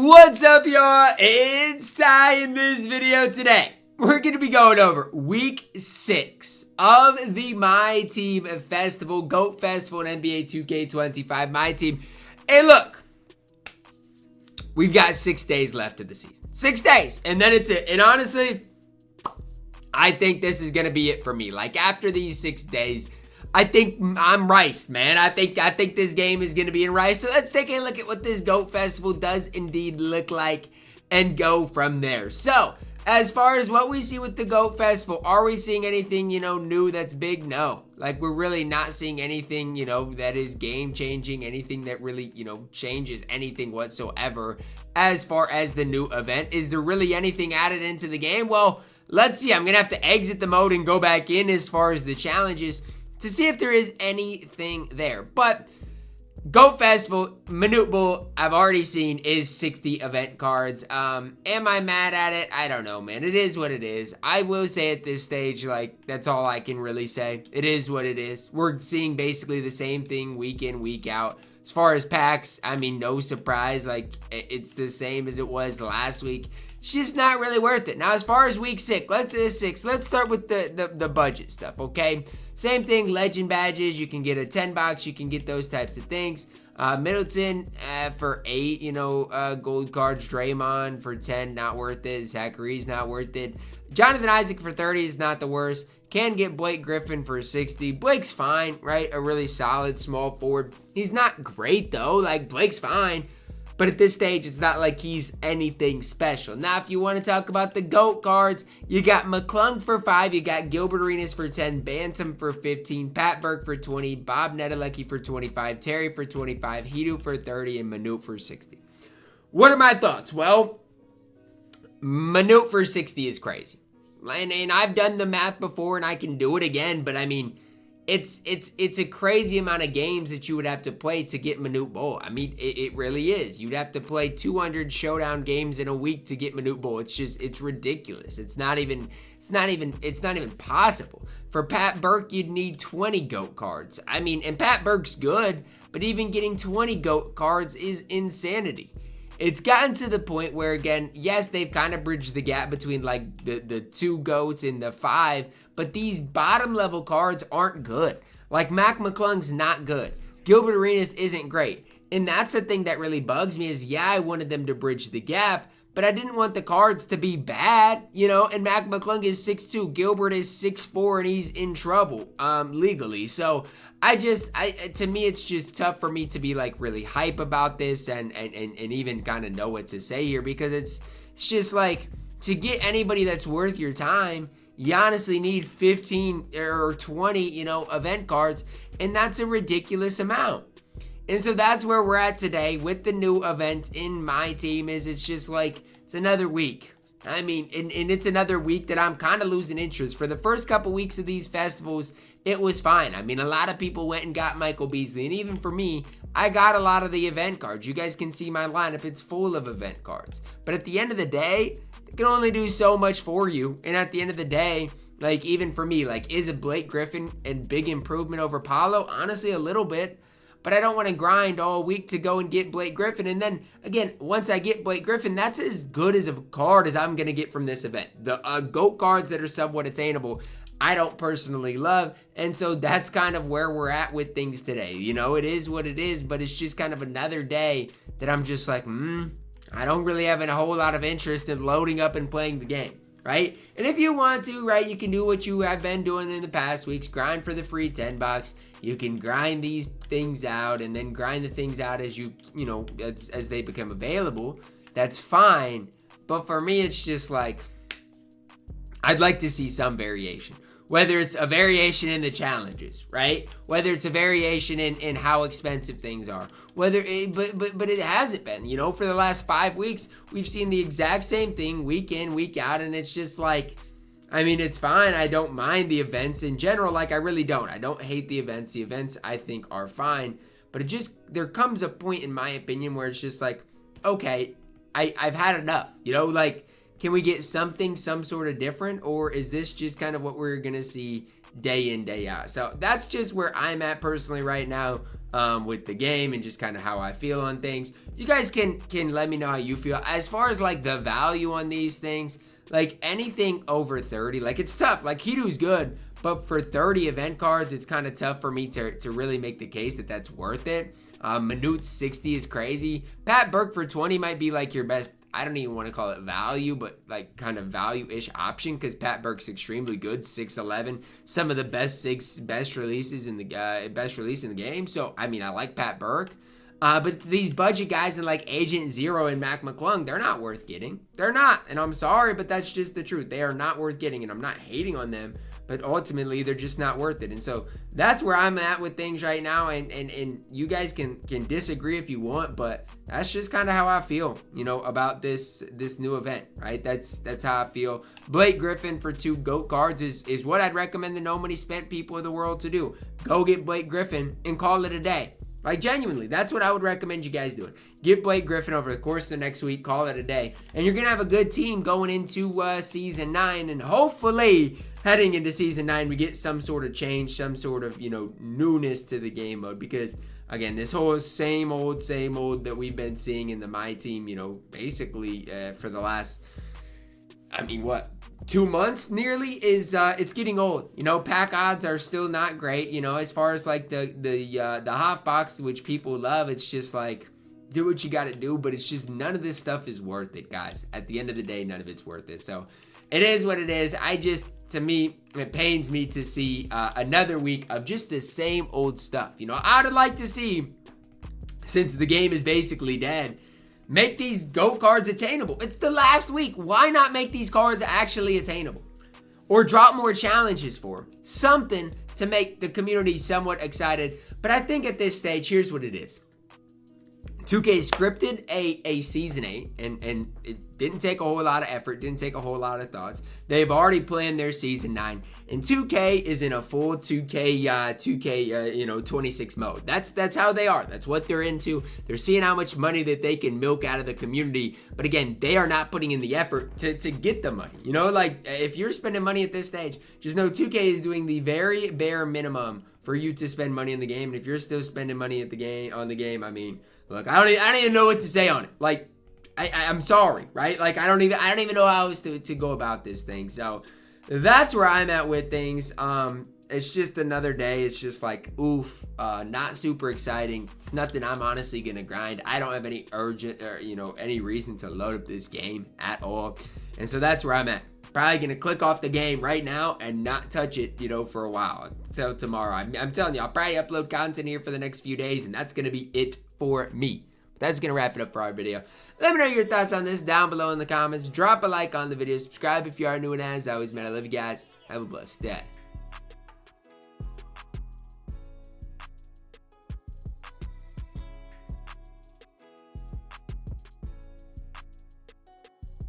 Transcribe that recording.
What's up, y'all? It's Ty. In this video today, we're going to be going over week 6 of the MyTEAM Festival, GOAT Festival, and NBA 2K25 MyTEAM. Hey, look, we've got 6 days left of the season. 6 days, and then it's it. And honestly, I think this is going to be it for me. Like, after these 6 days, I think I'm riced, man. I think this game is going to be in rice. So let's take a look at what this GOAT Festival does indeed look like and go from there. So, as far as what we see with the GOAT Festival, are we seeing anything, new that's big? No. Like, we're really not seeing anything, that is game-changing, anything that really, changes anything whatsoever as far as the new event. Is there really anything added into the game? Well, let's see. I'm going to have to exit the mode and go back in as far as the challenges to see if there is anything there. But GOAT Festival, Manute Bol, I've already seen, is 60 event cards. Am I mad at it? I don't know, man. It is what it is. I will say at this stage, like, that's all I can really say. It is what it is. We're seeing basically the same thing week in, week out. As far as packs, I mean, no surprise. Like, it's the same as it was last week. It's just not really worth it. Now, as far as week 6, let's start with the budget stuff, okay? Same thing, legend badges. You can get a 10 box. You can get those types of things. Middleton for 8, gold cards. Draymond for 10, not worth it. Zachary's not worth it. Jonathan Isaac for 30 is not the worst. Can get Blake Griffin for 60. Blake's fine, right? A really solid small forward. He's not great, though. Like, Blake's fine. But at this stage, it's not like he's anything special. Now, if you want to talk about the GOAT cards, you got McClung for 5, you got Gilbert Arenas for 10, Bantom for 15, Pat Burke for 20, Bob Netolicky for 25, Terry for 25, Hedo for 30, and Manute for 60. What are my thoughts? Well, Manute for 60 is crazy. And I've done the math before, and I can do it again, but I mean, it's a crazy amount of games that you would have to play to get Manute Bol. I mean, it really is. You'd have to play 200 showdown games in a week to get Manute Bol. It's ridiculous. It's not even possible. For Pat Burke, you'd need 20 GOAT cards. I mean, and Pat Burke's good, but even getting 20 GOAT cards is insanity. It's gotten to the point where, again, yes, they've kind of bridged the gap between, like, the 2 GOATs and the 5, but these bottom-level cards aren't good. Like, Mac McClung's not good. Gilbert Arenas isn't great. And that's the thing that really bugs me is, yeah, I wanted them to bridge the gap, but I didn't want the cards to be bad, and Mac McClung is 6'2", Gilbert is 6'4", and he's in trouble, legally. So, to me, it's just tough for me to be, like, really hype about this and even kind of know what to say here, because it's just, like, to get anybody that's worth your time, you honestly need 15 or 20, event cards, and that's a ridiculous amount. And so that's where we're at today with the new event in MyTEAM. It's just like, it's another week. I mean, and it's another week that I'm kind of losing interest. For the first couple weeks of these festivals, it was fine. I mean, a lot of people went and got Michael Beasley, and even for me, I got a lot of the event cards. You guys can see my lineup. It's full of event cards. But at the end of the day, they can only do so much for you. And at the end of the day, like, even for me, like, is a Blake Griffin a big improvement over Paolo? Honestly, a little bit. But I don't want to grind all week to go and get Blake Griffin. And then, again, once I get Blake Griffin, that's as good as a card as I'm going to get from this event. The GOAT cards that are somewhat attainable, I don't personally love. And so that's kind of where we're at with things today. It is what it is, but it's just kind of another day that I'm just like, I don't really have a whole lot of interest in loading up and playing the game, right? And if you want to, right, you can do what you have been doing in the past weeks, grind for the free 10 bucks. You can grind these things out and then grind the things out as as they become available. That's fine. But for me, it's just like, I'd like to see some variation. Whether it's a variation in the challenges, right? Whether it's a variation in how expensive things are. But it hasn't been, for the last 5 weeks, we've seen the exact same thing week in, week out, and it's just like, I mean, it's fine. I don't mind the events in general. Like, I really don't. I don't hate the events. The events, I think, are fine. But there comes a point, in my opinion, where it's just like, okay, I've had enough. Like, can we get some sort of different? Or is this just kind of what we're going to see day in, day out. So that's just where I'm at personally right now with the game and just kind of how I feel on things. You guys can let me know how you feel. As far as like the value on these things, like anything over 30, like it's tough. Like Hedo's good, but for 30 event cards, it's kind of tough for me to really make the case that that's worth it. Manute's 60 is crazy. Pat Burke for 20 might be like your best, I don't even want to call it value, but like kind of value-ish option because Pat Burke's extremely good, 6'11", some of the best releases in the game. So I mean, I like Pat Burke. But these budget guys and like Agent Zero and Mac McClung, they're not worth getting. They're not. And I'm sorry, but that's just the truth. They are not worth getting. And I'm not hating on them, but ultimately they're just not worth it. And so that's where I'm at with things right now. And you guys can disagree if you want, but that's just kind of how I feel, you know, about this new event, right? That's how I feel. Blake Griffin for 2 GOAT cards is what I'd recommend the no money spent people of the world to do. Go get Blake Griffin and call it a day. Like, genuinely, that's what I would recommend you guys doing. Get Blake Griffin over the course of the next week, call it a day, and you're going to have a good team going into Season 9, and hopefully, heading into Season 9, we get some sort of change, some sort of, you know, newness to the game mode, because, again, this whole same old that we've been seeing in the MyTEAM, you know, basically for the last, I mean, what? 2 months nearly is it's getting old. You know, pack odds are still not great. You know, as far as like the half box, which people love, it's just like do what you got to do. But it's just none of this stuff is worth it, guys. At the end of the day, none of it's worth it. So it is what it is. To me, it pains me to see another week of just the same old stuff. You know, I'd like to see, since the game is basically dead, make these GOAT cards attainable. It's the last week. Why not make these cards actually attainable? Or drop more challenges for them. Something to make the community somewhat excited. But I think at this stage, here's what it is. 2K scripted a Season 8, and it didn't take a whole lot of effort, didn't take a whole lot of thoughts. They've already planned their Season 9, and 2K is in a full 2K 26 mode. That's how they are. That's what they're into. They're seeing how much money that they can milk out of the community, but again, they are not putting in the effort to get the money. You know, like, if you're spending money at this stage, just know 2K is doing the very bare minimum for you to spend money in the game, and if you're still spending money on the game, I mean, look, I don't even know what to say on it. Like, I'm sorry, right? Like, I don't even know how else to go about this thing. So that's where I'm at with things. It's just another day. It's just like, oof, not super exciting. It's nothing I'm honestly gonna grind. I don't have any urgent or any reason to load up this game at all. And so that's where I'm at. Probably gonna click off the game right now and not touch it, for a while. Until tomorrow. I'm telling you, I'll probably upload content here for the next few days, and that's gonna be it for me. That's gonna wrap it up for our video. Let me know your thoughts on this down below in the comments. Drop a like on the video. Subscribe if you are new, and as always, man, I love you guys. Have a blessed day.